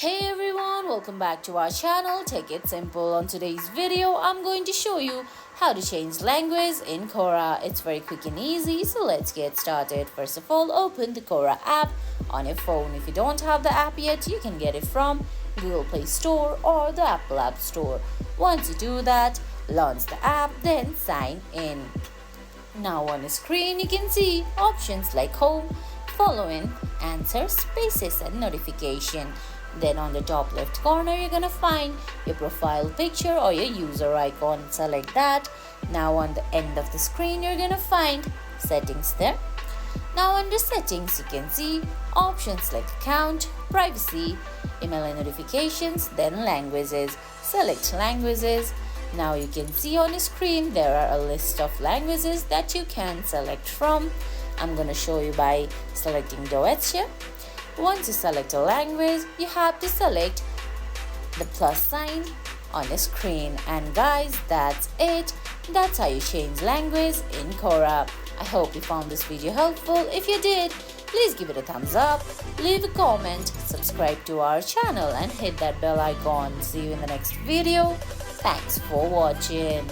Hey everyone, welcome back to our channel. Take it simple. On today's video, I'm going to show you how to change language in Quora. It's very quick and easy, so let's get started. First of all, open the Quora app on your phone. If you don't have the app yet, you can get it from Google Play Store or the Apple App Store. Once you do that, launch the app, then sign in. Now on the screen, you can see options like home, following, answer, spaces, and notification. Then on the top left corner, you're gonna find your profile picture or your user icon. Select that. Now on the end of the screen, you're gonna find settings there. Now under settings, you can see options like account, privacy, email and notifications, then languages. Select languages. Now you can see on the screen there are a list of languages that you can select from. I'm gonna show you by selecting duets here. Once you select a language, you have to select the plus sign on the screen. And guys, that's it. That's how you change language in Quora. I hope you found this video helpful. If you did, please give it a thumbs up, leave a comment, subscribe to our channel and hit that bell icon. See you in the next video. Thanks for watching.